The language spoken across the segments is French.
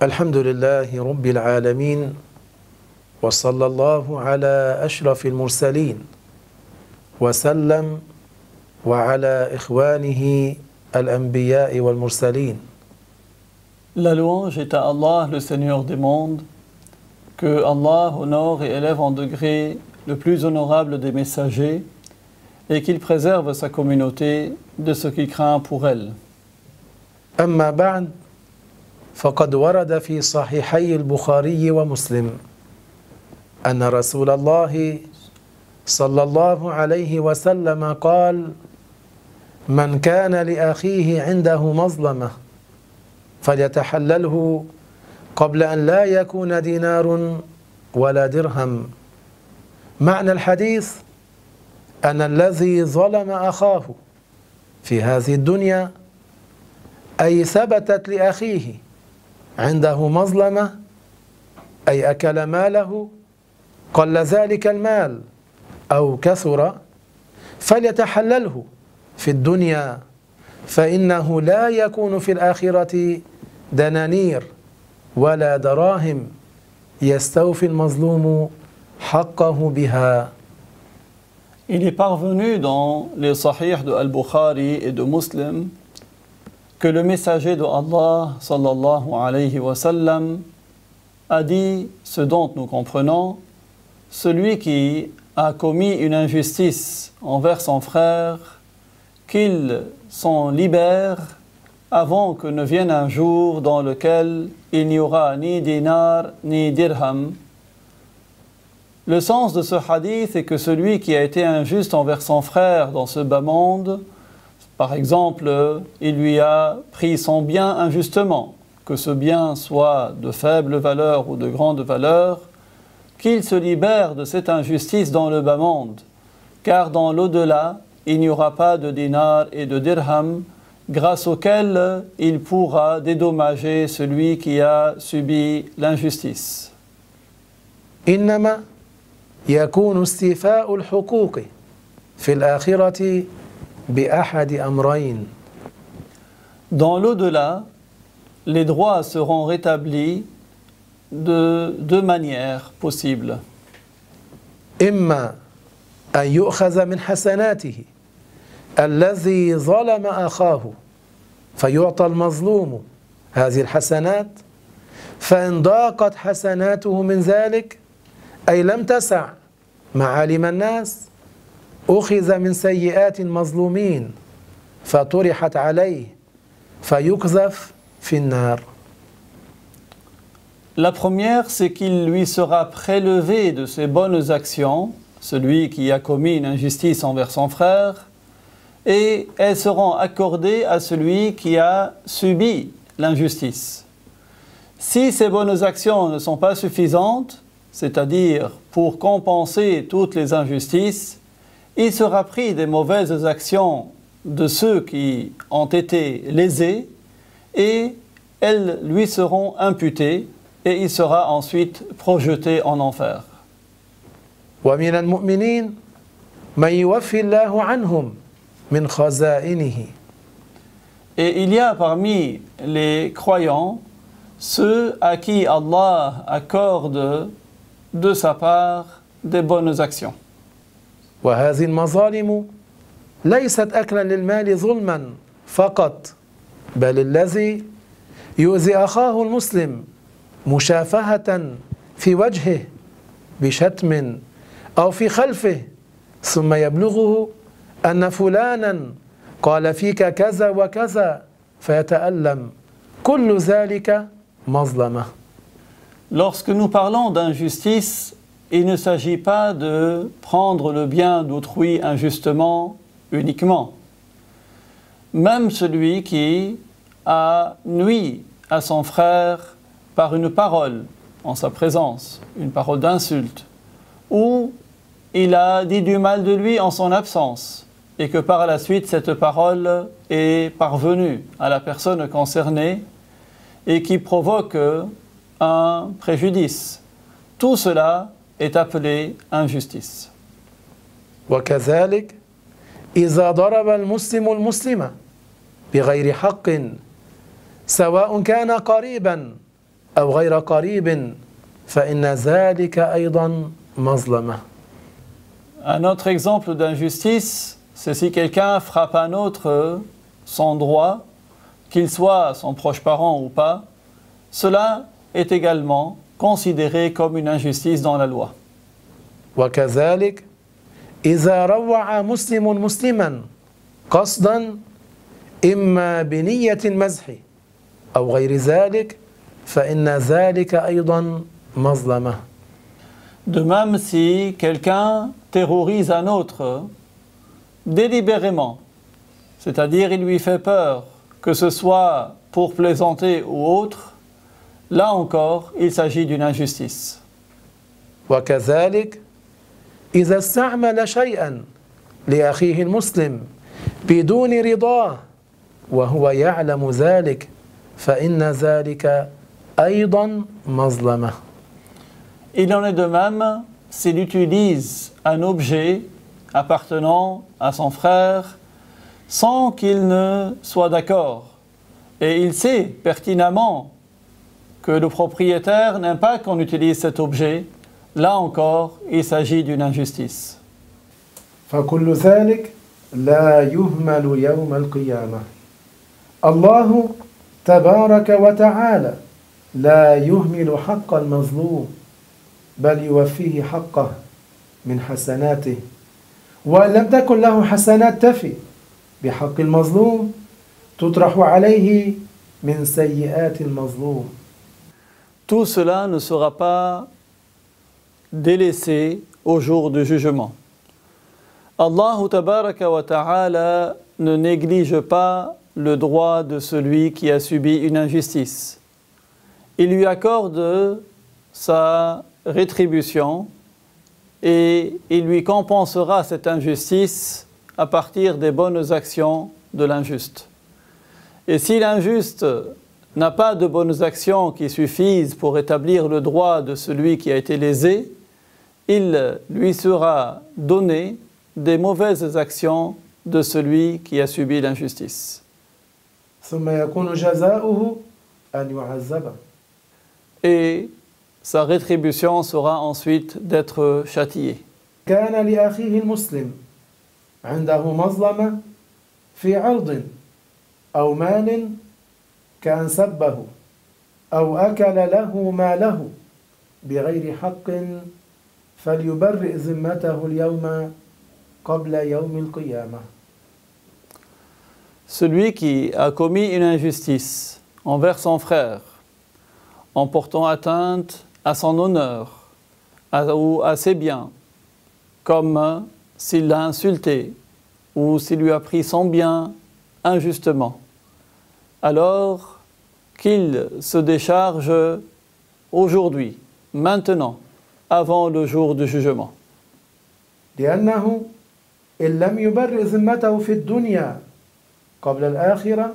الحمد لله رب العالمين وصلى الله على أشرف المرسلين وسلم وعلى إخوانه الأنبياء والمرسلين. La louange est à Allah, le Seigneur des mondes, que Allah honore et élève en degré le plus honorable des messagers et qu'il préserve sa communauté de ce qui craint pour elle. أما بعد فقد ورد في صحيحي البخاري ومسلم أن رسول الله صلى الله عليه وسلم قال: من كان لأخيه عنده مظلمة فليتحلله قبل أن لا يكون دينار ولا درهم. معنى الحديث أن الذي ظلم أخاه في هذه الدنيا أي ثبتت لأخيه عنده مظلمة أي أكل ماله قل ذلك المال أو كثر فليتحلله في الدنيا فإنه لا يكون في الآخرة دنانير ولا دراهم يستوفي المظلوم حقه بها. Il est parvenu dans les sahih de Al-Bukhari et de Muslim que le messager de Allah sallallahu alayhi wa sallam a dit ce dont nous comprenons: celui qui a commis une injustice envers son frère, qu'il s'en libère avant que ne vienne un jour dans lequel il n'y aura ni dinar ni dirham. Le sens de ce hadith est que celui qui a été injuste envers son frère dans ce bas monde, par exemple, il lui a pris son bien injustement, que ce bien soit de faible valeur ou de grande valeur, qu'il se libère de cette injustice dans le bas monde, car dans l'au-delà, il n'y aura pas de dinar et de dirham, grâce auquel il pourra dédommager celui qui a subi l'injustice. إنما يكون استيفاء الحقوق في الآخرة بأحد أمرين. Dans l'au-delà, les droits seront rétablis de deux manières possibles. إما أن يؤخذ من حسناته الذي ظلم أخاه فيعطى المظلوم هذه الحسنات فإن ضاقت حسناته من ذلك أي لم تسع معالم الناس أخذ من سيئات المظلومين فطرحت عليه فيقذف في النار. La première, c'est qu'il lui sera prélevé de ses bonnes actions, celui qui a commis une injustice envers son frère, et elles seront accordées à celui qui a subi l'injustice. Si ces bonnes actions ne sont pas suffisantes, c'est-à-dire pour compenser toutes les injustices, il sera pris des mauvaises actions de ceux qui ont été lésés et elles lui seront imputées et il sera ensuite projeté en enfer. ومن المؤمنين من يوفي الله عنهم من خزائنه. Et il y a parmi les croyants ceux à qui Allah accorde de sa part des bonnes actions. وهذه المظالم ليست أكلا للمال ظلما فقط بل الذي يؤذي أخاه المسلم مشافهة في وجهه بشتم أو في خلفه ثم يبلغه أن فلانا قال فيك كذا وكذا فيتألم كل ذلك مظلمة. Lorsque nous parlons d'injustice, il ne s'agit pas de prendre le bien d'autrui injustement uniquement. Même celui qui a nui à son frère par une parole en sa présence, une parole d'insulte, ou il a dit du mal de lui en son absence, et que par la suite cette parole est parvenue à la personne concernée et qui provoque un préjudice. Tout cela est appelé injustice. وكذلك إذا ضرب المسلم المسلمة بغير حق سواء كان قريبا أو غير قريب فإن ذلك أيضا مظلمة. Un autre exemple d'injustice, c'est si quelqu'un frappe un autre sans droit, qu'il soit son proche parent ou pas, cela est également considéré comme une injustice dans la loi. وكذلك إذا روع مسلم مسلما قصدا إما بنية المزح أو غير ذلك فإن ذلك أيضا مظلمة. De même, si quelqu'un terrorise un autre délibérément, c'est-à-dire il lui fait peur, que ce soit pour plaisanter ou autre, là encore, il s'agit d'une injustice. وكذلك إذا استعمل شيئا لأخيه المسلم بدون رضاه وهو يعلم ذلك فإن ذلك أيضا مظلمة. Il en est de même s'il utilise un objet appartenant à son frère sans qu'il ne soit d'accord. Et il sait pertinemment que le propriétaire n'aime pas qu'on utilise cet objet. Là encore, il s'agit d'une injustice. فكل ذلك لا يهمل يوم القيامة. الله تبارك وتعالى لا يهمل حق المظلوم بل يوفيه حقه من حسناته وإن لم تكن له حسنات تفي بحق المظلوم تطرح عليه من سيئات المظلوم. Tout cela ne sera pas délaissé au jour du jugement. Allah tabaraka wa ta'ala ne néglige pas le droit de celui qui a subi une injustice. Il lui accorde sa rétribution et il lui compensera cette injustice à partir des bonnes actions de l'injuste. Et si l'injuste n'a pas de bonnes actions qui suffisent pour établir le droit de celui qui a été lésé, il lui sera donné des mauvaises actions de celui qui a subi l'injustice. Et sa rétribution sera ensuite d'être châtié. كان لأخيه المسلم عنده مظلمة في عرض أو مال كأن سبه أو أكل له ماله بغير حق فليبرئ ذمته اليوم قبل يوم القيامة. Celui qui a commis une injustice envers son frère en portant atteinte à son honneur ou à ses biens, comme s'il l'a insulté ou s'il lui a pris son bien injustement, alors qu'il se décharge aujourd'hui, maintenant, avant le jour du jugement. لأنه إن لم يبرئ ذمته في الدنيا قبل الآخرة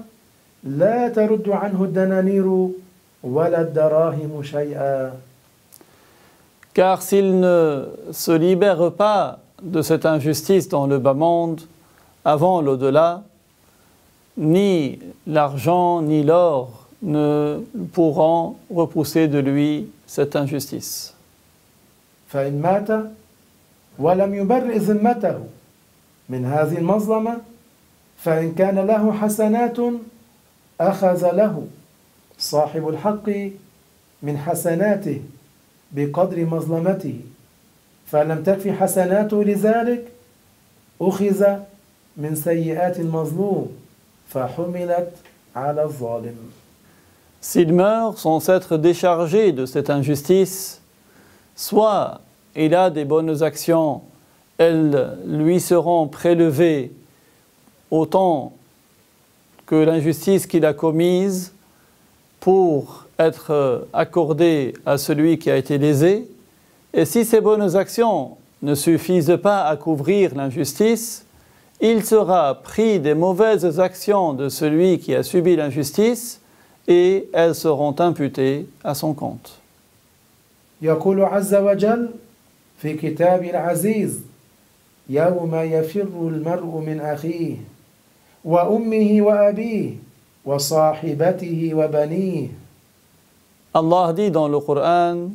لا ترد عنه الدنانير ولا الدراهم شيئا. Car s'il ne se libère pas de cette injustice dans le bas monde, avant l'au-delà, ni l'argent ni l'or ne pourront repousser de lui cette injustice. فإن مات ولم يبرئ ذمته من هذه المظلمة فإن كان له حسنات أخذ له صاحب الحق من حسناته بقدر مظلمته فلم تكفي حسناته لذلك أخذ من سيئات المظلوم فحملت على الظالم. S'il meurt sans être déchargé de cette injustice, soit il a des bonnes actions, elles lui seront prélevées autant que l'injustice qu'il a commise pour être accordée à celui qui a été lésé. Et si ces bonnes actions ne suffisent pas à couvrir l'injustice, il sera pris des mauvaises actions de celui qui a subi l'injustice et elles seront imputées à son compte. يقول عز وجل في كتاب العزيز يوم يفر المرء من أخيه وأمه وأبيه وصاحبته وبنيه Allah dit dans le Coran,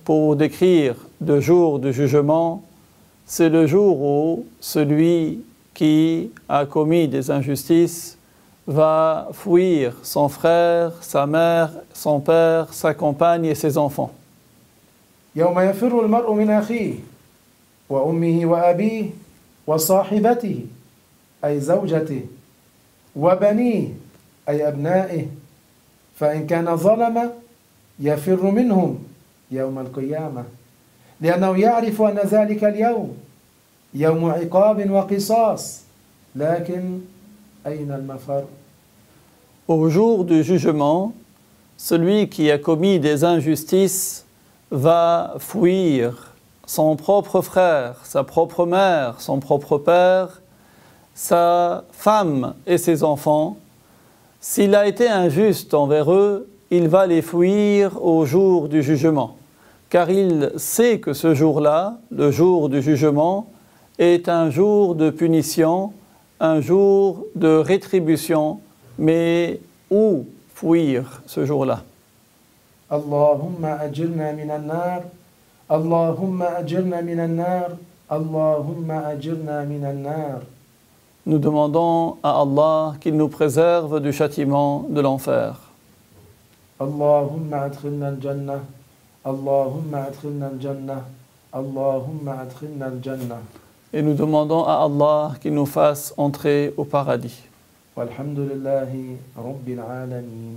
pour décrire le jour du jugement, c'est le jour où celui qui a commis des injustices va fuir son frère, sa mère, son père, sa compagne et ses enfants. يوم يفر المرء من أخيه وأمه وأبيه وصاحبته أي زوجته وبنيه أي أبنائه فإن كان ظلم يفر منهم يوم القيامة لأنه يعرف أن ذلك اليوم يوم عقاب وقصاص لكن أين المفر؟ Au jour du jugement, celui qui a commis des injustices va fuir son propre frère, sa propre mère, son propre père, sa femme et ses enfants. S'il a été injuste envers eux, il va les fuir au jour du jugement, car il sait que ce jour-là, le jour du jugement, est un jour de punition, un jour de rétribution, mais où fuir ce jour-là? Allahumma ajirna minan nar, Allahumma ajirna minan nar, Allahumma ajirna minan nar. Nous demandons à Allah qu'il nous préserve du châtiment de l'enfer. Allahumma adkhilna al-jannah, Allahumma adkhilna al-jannah, Allahumma adkhilna al-jannah. Et nous demandons à Allah qu'il nous fasse entrer au paradis. Walhamdulillahi rabbil alamin.